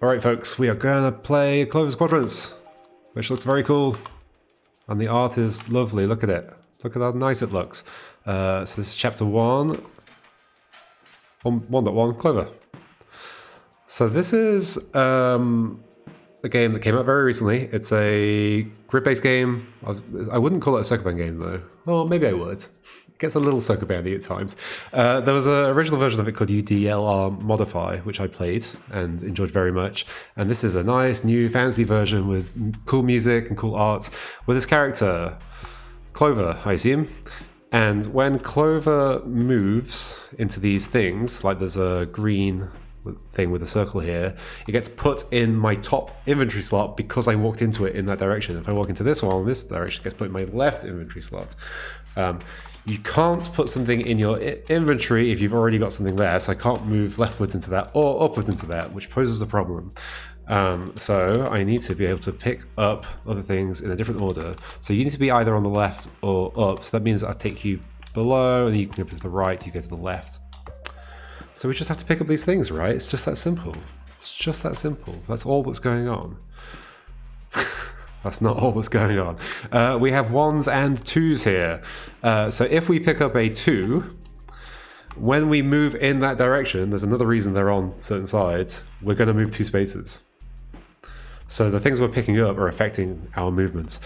Alright folks, we are going to play Clover's Quadrants, which looks very cool. And the art is lovely, look at it. Look at how nice it looks. So this is chapter 1. 1.1, Clover. So this is a game that came out very recently. It's a grid-based game. I wouldn't call it a sokoban game though. Well, maybe I would. It gets a little sokoban-y at times. There was an original version of it called UDLR Modify, which I played and enjoyed very much. And this is a nice new fancy version with cool music and cool art with this character, Clover, I assume. And when Clover moves into these things, like there's a green thing with a circle here, it gets put in my top inventory slot because I walked into it in that direction. If I walk into this one, this direction, it gets put in my left inventory slot. You can't put something in your inventory if you've already got something there, so I can't move leftwards into that or upwards into that, which poses a problem. So I need to be able to pick up other things in a different order. So you need to be either on the left or up, so that means I take you below, and then you can go to the right, you go to the left. So we just have to pick up these things, right? It's just that simple. It's just that simple. That's all that's going on. That's not all that's going on. We have 1s and 2s here. So if we pick up a 2, when we move in that direction, there's another reason they're on certain sides, we're going to move 2 spaces. So the things we're picking up are affecting our movements.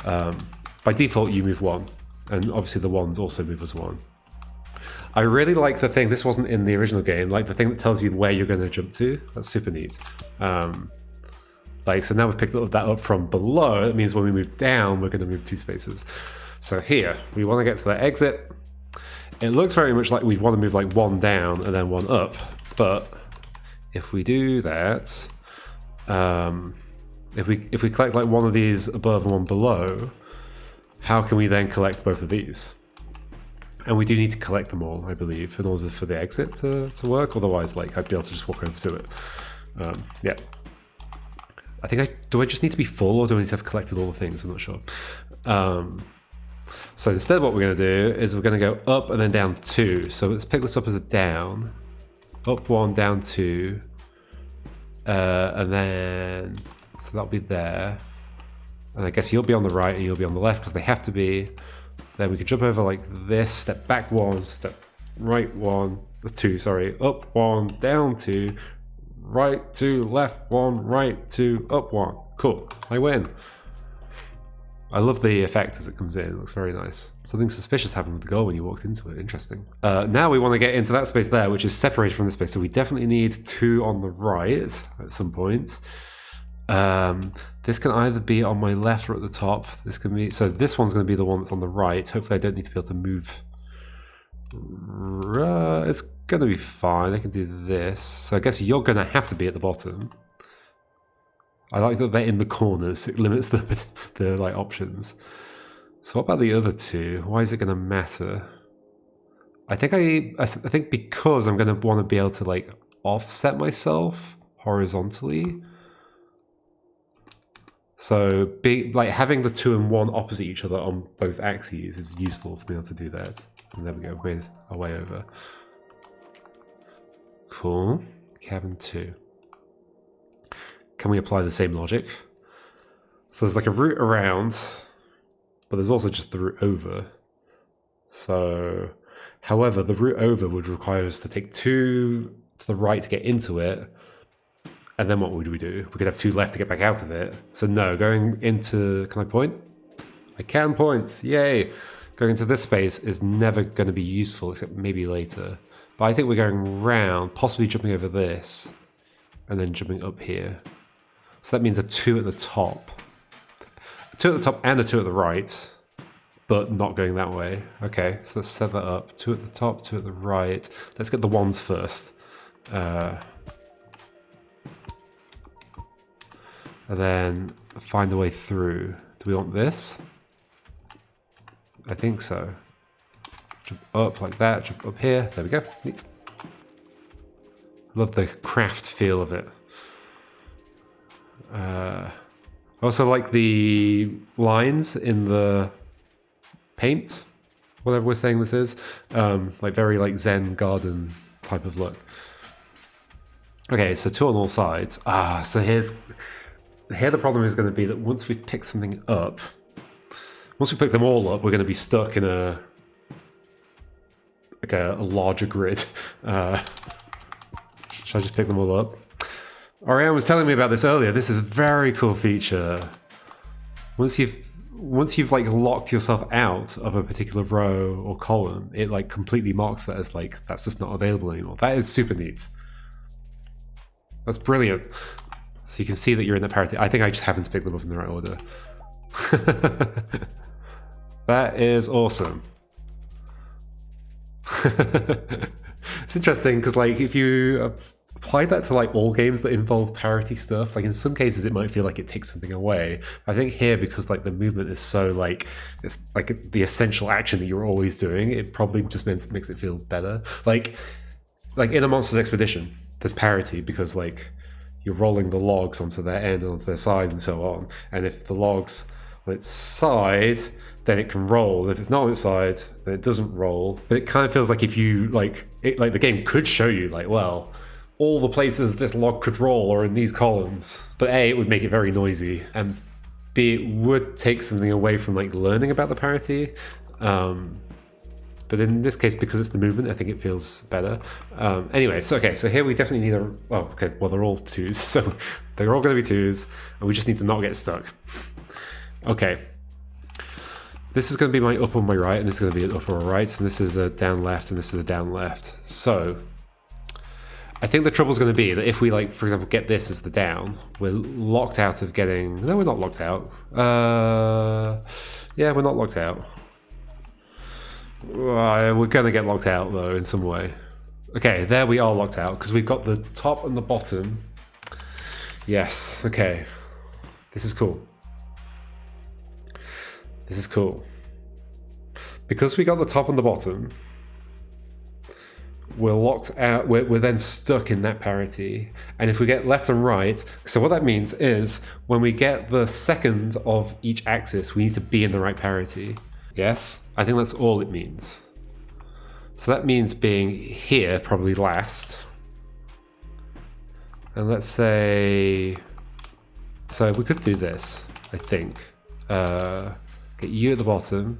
By default, you move 1, and obviously the 1s also move as 1. I really like the thing, this wasn't in the original game, like the thing that tells you where you're going to jump to. That's super neat. So now we've picked that up from below. That means when we move down, we're going to move 2 spaces. So here, we want to get to the exit. It looks very much like we want to move like 1 down and then 1 up. But if we do that, if we collect like one of these above and one below, how can we then collect both of these? And we do need to collect them all, I believe, in order for the exit to work. Otherwise, like, I'd be able to just walk over to it. Yeah. I think do I just need to be full, or do I need to have collected all the things? I'm not sure. So instead what we're going to do is we're going to go up and then down 2. So let's pick this up as a down. Up 1, down 2. And then, so that'll be there. And I guess you'll be on the right and you'll be on the left because they have to be. Then we can jump over like this, step back 1, step right 1, 2, sorry, up 1, down 2, right 2, left 1, right 2, up 1. Cool, I win. I love the effect as it comes in, it looks very nice. Something suspicious happened with the goal when you walked into it, interesting. Now we want to get into that space there, which is separated from this space, so we definitely need 2 on the right at some point. This can either be on my left or at the top. This can be, so this one's going to be the one that's on the right. Hopefully I don't need to be able to move. It's going to be fine. I can do this. So I guess you're going to have to be at the bottom. I like that they're in the corners. It limits the like options. So what about the other 2? Why is it going to matter? I think because I'm going to want to be able to like offset myself horizontally. So having the 2 and 1 opposite each other on both axes is useful for being able to do that. And there we go, with our way over. Cool. Cabin 2. Can we apply the same logic? So there's like a route around, but there's also just the route over. So, however, the route over would require us to take 2 to the right to get into it. And then what would we do? We could have 2 left to get back out of it. So no, going into... Can I point? I can point! Yay! Going into this space is never going to be useful, except maybe later. But I think we're going round, possibly jumping over this, and then jumping up here. So that means a 2 at the top. A 2 at the top and a 2 at the right, but not going that way. Okay, so let's set that up. 2 at the top, 2 at the right. Let's get the 1s first. And then find a way through. Do we want this? I think so. Jump up like that, jump up here. There we go. Neat. Love the craft feel of it. I also like the lines in the paint, whatever we're saying this is. Like very like Zen garden type of look. Okay, so 2 on all sides. So here the problem is going to be that once we've picked something up, once we pick them all up, we're going to be stuck in a larger grid. Should I just pick them all up? Oriane was telling me about this earlier. This is a very cool feature. Once you've like locked yourself out of a particular row or column, it like completely marks that as like that's just not available anymore. That is super neat. That's brilliant. So you can see that you're in that parity. I think I just happened to pick them up in the right order. That is awesome. It's interesting because like if you apply that to like all games that involve parity stuff, like in some cases it might feel like it takes something away. I think here, because like the movement is so like it's like the essential action that you're always doing, it probably just makes it feel better. Like in a Monsters Expedition, there's parity because like you're rolling the logs onto their end and onto their side and so on. And if the log's on its side, then it can roll. If it's not on its side, then it doesn't roll. But it kind of feels like if you like the game could show you like, well, all the places this log could roll are in these columns. But A, it would make it very noisy, and B, it would take something away from like learning about the parity. But in this case, because it's the movement, I think it feels better. Anyway, so here we definitely need well, they're all 2s, so they're all going to be 2s, and we just need to not get stuck. Okay. This is going to be my up on my right, and this is going to be an up or a right, and this is a down left, and this is a down left. So I think the trouble is going to be that if we, like, for example, get this as the down, we're locked out of getting... No, we're not locked out. Yeah, we're not locked out. We're going to get locked out, though, in some way. Okay, there we are locked out, because we've got the top and the bottom. Yes, okay. This is cool. This is cool. Because we got the top and the bottom, we're locked out, we're then stuck in that parity. And if we get left and right, so what that means is when we get the second of each axis, we need to be in the right parity. Yes? I think that's all it means. So that means being here probably last. And let's say, so we could do this, I think. Get you at the bottom,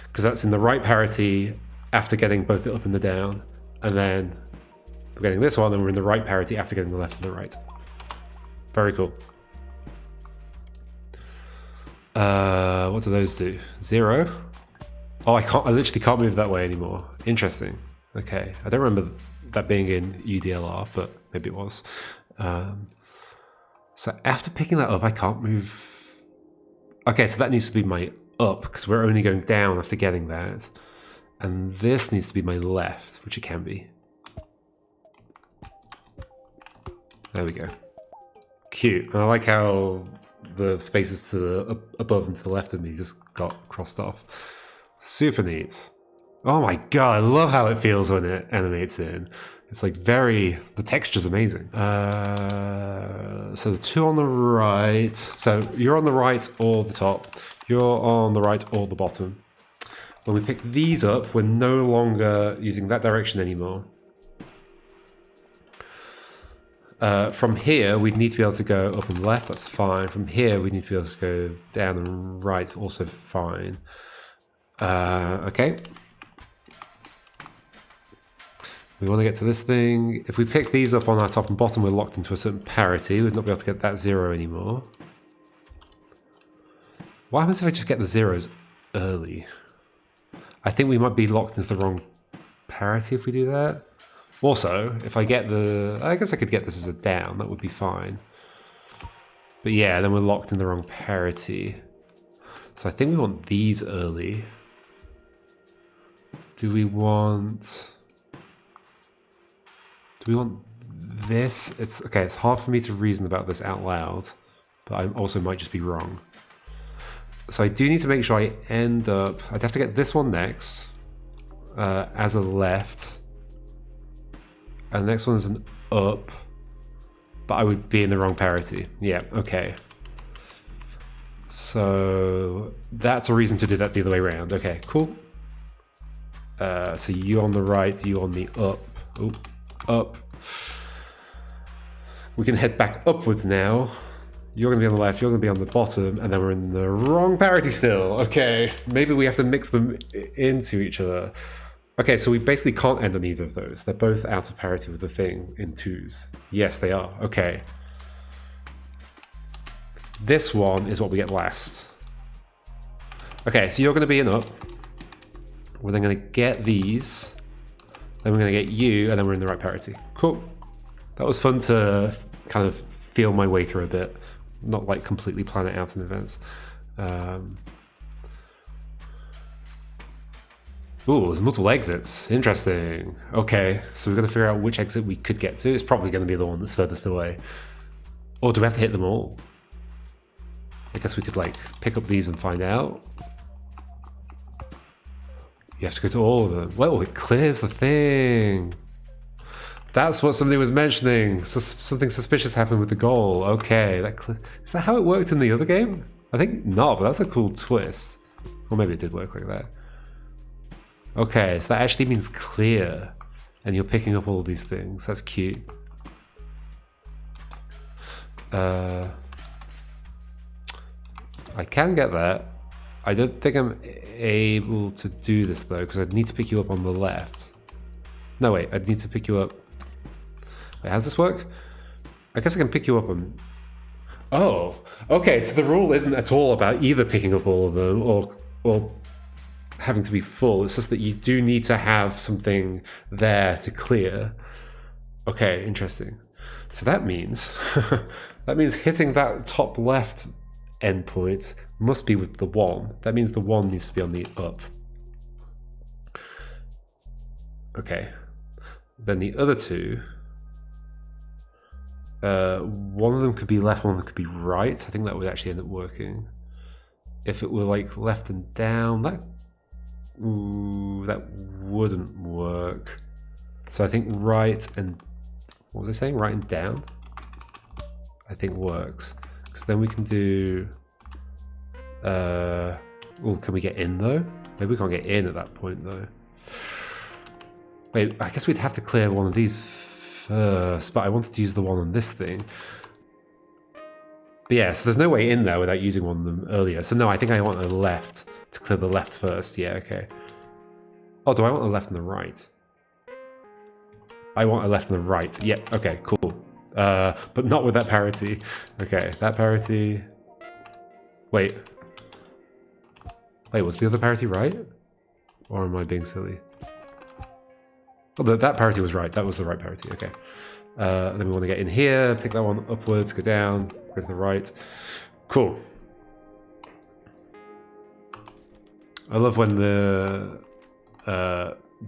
because that's in the right parity after getting both the up and the down. And then we're getting this one, and we're in the right parity after getting the left and the right. Very cool. What do those do? 0. Oh, I literally can't move that way anymore. Interesting. Okay, I don't remember that being in UDLR, but maybe it was. So after picking that up, I can't move. Okay, so that needs to be my up, because we're only going down after getting that. And this needs to be my left, which it can be. There we go. Cute. And I like how the spaces to the above and to the left of me just got crossed off. Super neat. Oh my god, I love how it feels when it animates in. It's like the texture's amazing. So the 2 on the right. So you're on the right or the top. You're on the right or the bottom. When we pick these up, we're no longer using that direction anymore. From here, we'd need to be able to go up and left, that's fine. From here, we need to be able to go down and right, also fine. Okay. We want to get to this thing. If we pick these up on our top and bottom, we're locked into a certain parity. We'd not be able to get that 0 anymore. What happens if I just get the 0s early? I think we might be locked into the wrong parity if we do that. Also, if I get I guess I could get this as a down, that would be fine. But yeah, then we're locked in the wrong parity. So I think we want these early. Do we want this? It's hard for me to reason about this out loud, but I also might just be wrong. So I do need to make sure I end up... I'd have to get this one next as a left. And the next one is an up. But I would be in the wrong parity. Yeah, okay. So that's a reason to do that the other way around. Okay, cool. So you on the right, you on the up. Oh, up. We can head back upwards now. You're going to be on the left, you're going to be on the bottom, and then we're in the wrong parity still. Okay, maybe we have to mix them into each other. Okay, so we basically can't end on either of those. They're both out of parity with the thing in 2s. Yes, they are. Okay. This one is what we get last. Okay, so you're going to be an up. We're then going to get these. Then we're going to get you, and then we're in the right parity. Cool. That was fun to kind of feel my way through a bit. Not like completely plan it out in advance. Ooh, there's multiple exits. Interesting. Okay, so we've got to figure out which exit we could get to. It's probably going to be the one that's furthest away. Or do we have to hit them all? I guess we could like pick up these and find out. You have to go to all of them. Well, it clears the thing. That's what somebody was mentioning. So something suspicious happened with the goal. Okay, is that how it worked in the other game? I think not, but that's a cool twist. Or maybe it did work like that. Okay, so that actually means clear. And you're picking up all these things. That's cute. I can get that. I don't think I'm able to do this though, because I'd need to pick you up on the left. No, wait, I'd need to pick you up. Wait, how does this work? I guess I can pick you up on... Oh, okay, so the rule isn't at all about either picking up all of them or having to be full. It's just that you do need to have something there to clear. Okay, interesting. So that means... that means hitting that top left endpoint must be with the 1. That means the 1 needs to be on the up. Okay. Then the other 2... one of them could be left, one of them could be right. I think that would actually end up working. If it were like left and down, that wouldn't work. So I think right and... what was I saying? Right and down? I think works. Because then we can do... can we get in though? Maybe we can't get in at that point though. Wait, I guess we'd have to clear one of these first, but I wanted to use the one on this thing. But yeah, so there's no way in there without using one of them earlier. So no, I think I want a left to clear the left first. Yeah, okay. Oh, do I want a left and the right? I want a left and the right. Yep, okay, cool. But not with that parity. Okay, that parity... Wait, was the other parity right? Or am I being silly? Oh, that parity was right. That was the right parity. Okay. Then we want to get in here, pick that one upwards, go down, go to the right. Cool. I love when the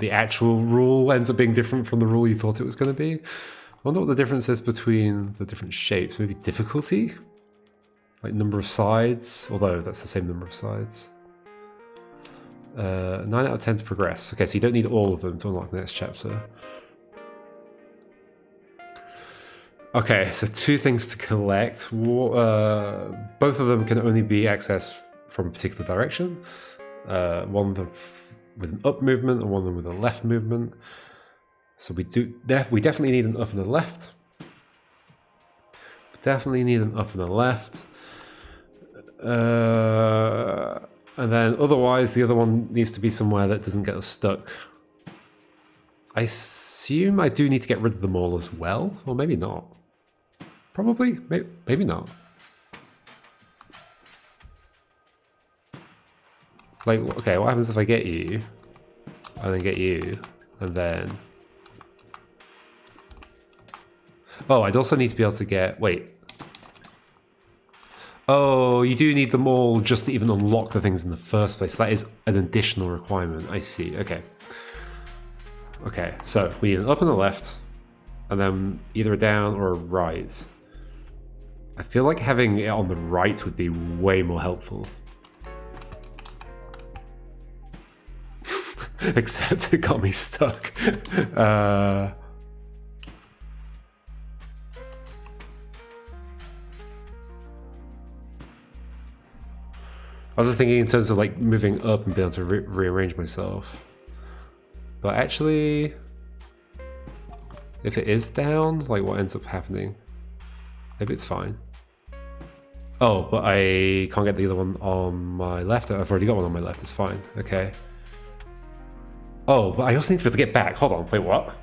actual rule ends up being different from the rule you thought it was going to be. I wonder what the difference is between the different shapes. Maybe difficulty? Like number of sides, although that's the same number of sides. 9 out of 10 to progress. Okay, so you don't need all of them to unlock the next chapter. Okay, so 2 things to collect. Both of them can only be accessed from a particular direction. One of them with an up movement and one of them with a left movement. So we definitely need an up and a left. Definitely need an up and a left. And then otherwise the other one needs to be somewhere that doesn't get us stuck. I assume I do need to get rid of them all as well, or maybe not. Probably, maybe not. Like, okay, what happens if I get you, and then get you, and then... Oh, I'd also need to be able to get... Wait. Oh, you do need them all just to even unlock the things in the first place. That is an additional requirement. I see. Okay. Okay, so we need an up and a left, and then either a down or a right. I feel like having it on the right would be way more helpful. Except it got me stuck. I was just thinking in terms of like moving up and being able to rearrange myself. But actually, if it is down, like what ends up happening? Maybe it's fine. Oh, but I can't get the other one on my left. I've already got one on my left. It's fine. Okay. Oh, but I also need to be able to get back. Hold on. Wait, what? I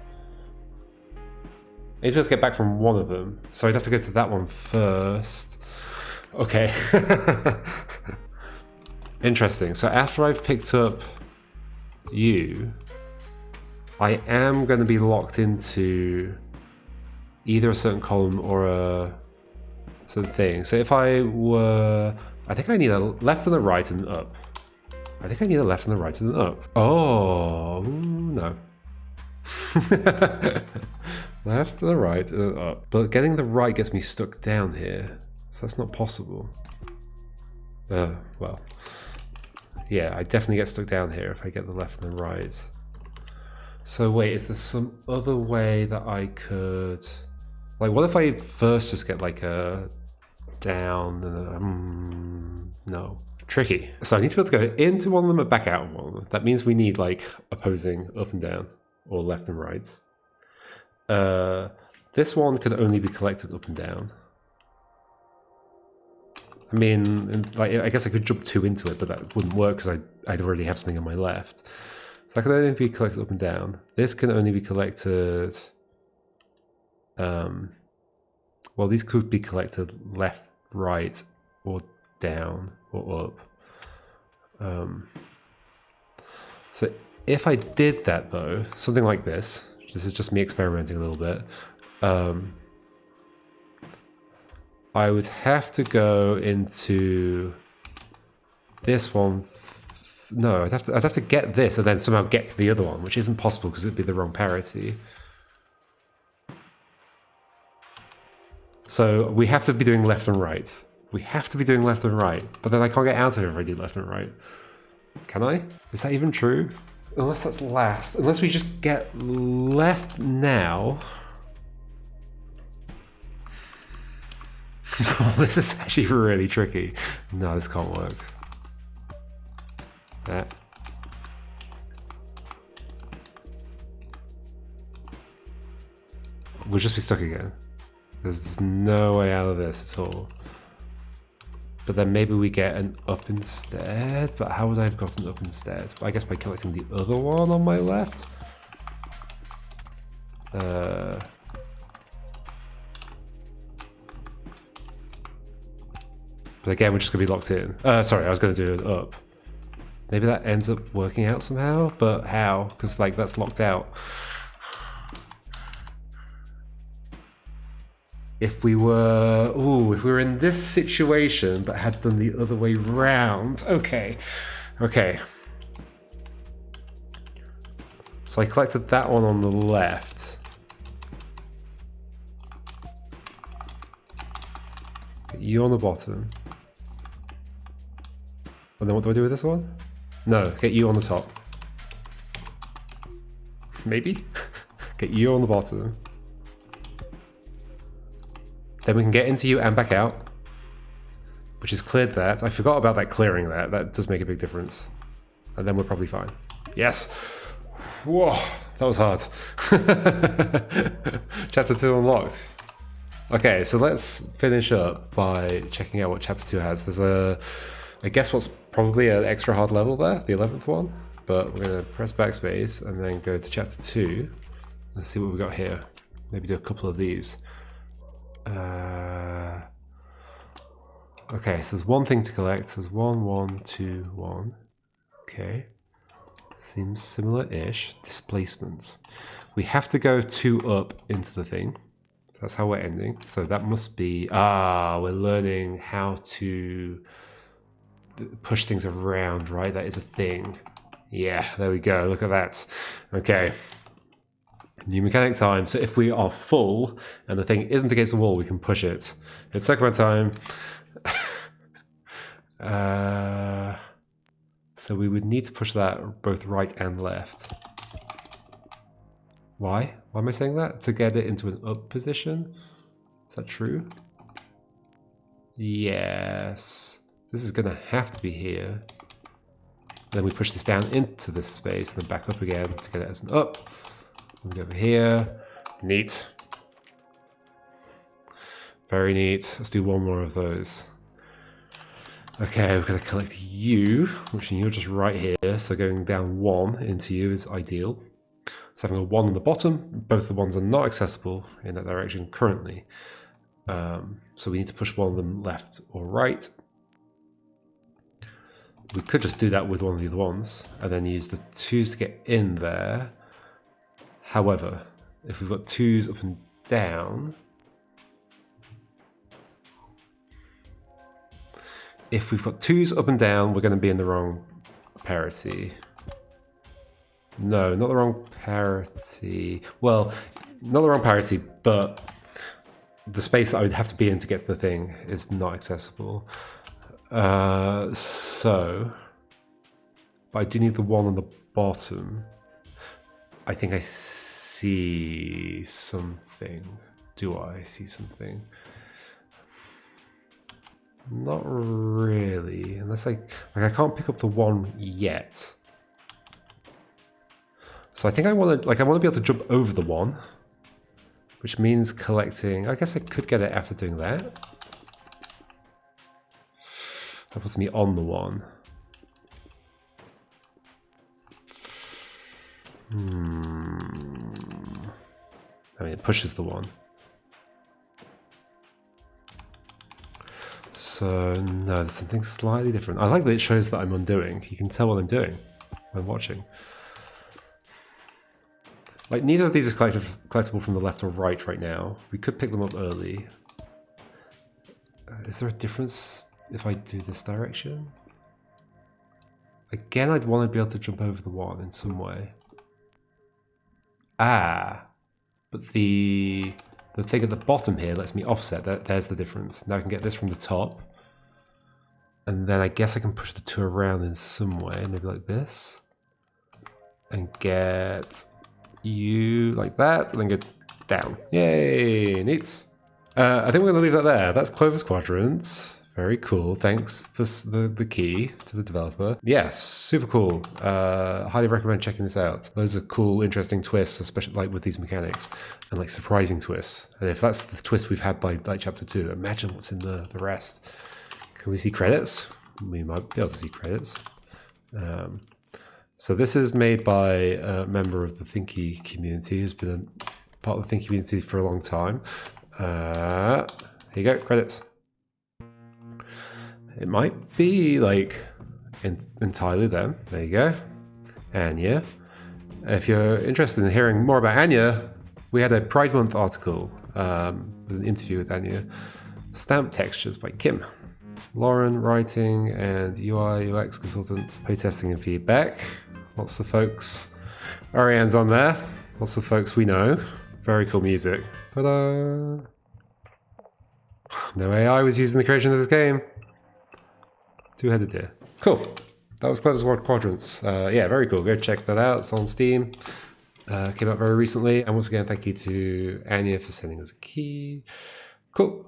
need to be able to get back from one of them. So I'd have to go to that one first. Okay. Interesting. So after I've picked up you, I am going to be locked into either a certain column or a certain thing. So if I were... I think I need a left and a right and an up. I think I need a left and a right and an up. Oh, no. Left and a right and an up. But getting the right gets me stuck down here. So that's not possible. Well. Yeah, I definitely get stuck down here if I get the left and the right. So wait, is there some other way that I could... Like, what if I first just get like a down and a... no. Tricky. So I need to be able to go into one of them and back out of one of them. That means we need like opposing up and down or left and right. This one could only be collected up and down. I mean, like, I guess I could jump 2 into it, but that wouldn't work because I'd already have something on my left. So that can only be collected up and down. This can only be collected... well, these could be collected left, right, or down, or up. So if I did that, though, something like this is just me experimenting a little bit, I would have to go into this one. No, I'd have to get this and then somehow get to the other one, which isn't possible because it'd be the wrong parity. So we have to be doing left and right. We have to be doing left and right, but then I can't get out of here if I do left and right. Can I? Is that even true? Unless that's last. Unless we just get left now. This is actually really tricky. No, this can't work. That. We'll just be stuck again. There's no way out of this at all. But then maybe we get an up instead. But how would I have gotten up instead? I guess by collecting the other one on my left. But again, we're just going to be locked in. Sorry, I was going to do an up. Maybe that ends up working out somehow, but how? Because like that's locked out. If we were in this situation but had done the other way round. Okay. So I collected that one on the left. Get you on the bottom. And then what do I do with this one? No, get you on the top. Maybe? Get you on the bottom. Then we can get into you and back out. Which has cleared that. I forgot about that clearing that. That does make a big difference. And then we're probably fine. Yes! Whoa, that was hard. Chapter 2 unlocked. Okay, so let's finish up by checking out what Chapter 2 has. There's a... I guess what's probably an extra hard level there, the 11th one. But we're going to press backspace and then go to Chapter 2. Let's see what we got here. Maybe do a couple of these. Okay, so there's one thing to collect. There's 1, 1, 2, 1. Okay. Seems similar-ish. Displacement. We have to go 2 up into the thing. So that's how we're ending. So that must be... we're learning how to push things around, right? That is a thing. Yeah, there we go. Look at that. Okay. New mechanic time. So if we are full and the thing isn't against the wall, we can push it. It's sokoban time. So we would need to push that both right and left. Why? Why am I saying that? To get it into an up position? Is that true? Yes. This is gonna have to be here. Then we push this down into this space and then back up again to get it as an up. We go over here. Neat. Very neat. Let's do one more of those. Okay, we're going to collect you, which you're just right here, so going down 1 into you is ideal. So having a 1 on the bottom, both the ones are not accessible in that direction currently. So we need to push one of them left or right. We could just do that with one of the other ones, and then use the 2s to get in there. However, if we've got 2s up and down... If we've got 2s up and down, we're going to be in the wrong parity. No, not the wrong parity. Well, not the wrong parity, but the space that I would have to be in to get to the thing is not accessible. But I do need the 1 on the bottom. I think I see something. Do I see something? Not really, unless I can't pick up the 1 yet. So I think I want to be able to jump over the 1, which means collecting. I guess I could get it after doing that. That puts me on the 1. I mean, it pushes the 1. So, no, there's something slightly different. I like that it shows that I'm undoing. You can tell what I'm doing when watching. Like, neither of these is collectible from the left or right now. We could pick them up early. Is there a difference if I do this direction? Again, I'd want to be able to jump over the 1 in some way. But the thing at the bottom here lets me offset. There's the difference. Now I can get this from the top. And then I guess I can push the 2 around in some way, maybe like this. And get you like that, and then go down. Yay, neat. I think we're gonna leave that there. That's Clover's Quadrants. Very cool. Thanks for the key to the developer. Yeah, super cool. Highly recommend checking this out. Loads of cool, interesting twists, especially like with these mechanics, and like surprising twists. And if that's the twist we've had by like chapter 2, imagine what's in the rest. Can we see credits? We might be able to see credits. So this is made by a member of the Thinky community who's been a part of the Thinky community for a long time. Here you go, credits. It might be like entirely them. There you go. Anya. If you're interested in hearing more about Anya, we had a Pride Month article with an interview with Anya. Stamp textures by Kim. Lauren, writing and UI UX consultant, playtesting and feedback. Lots of folks. Ariane's on there. Lots of folks we know. Very cool music. Ta-da! No AI was used in the creation of this game. Two-headed deer. Cool. That was Clover's Quadrants. Yeah, very cool. Go check that out. It's on Steam. Came out very recently. And once again, thank you to Anya for sending us a key. Cool.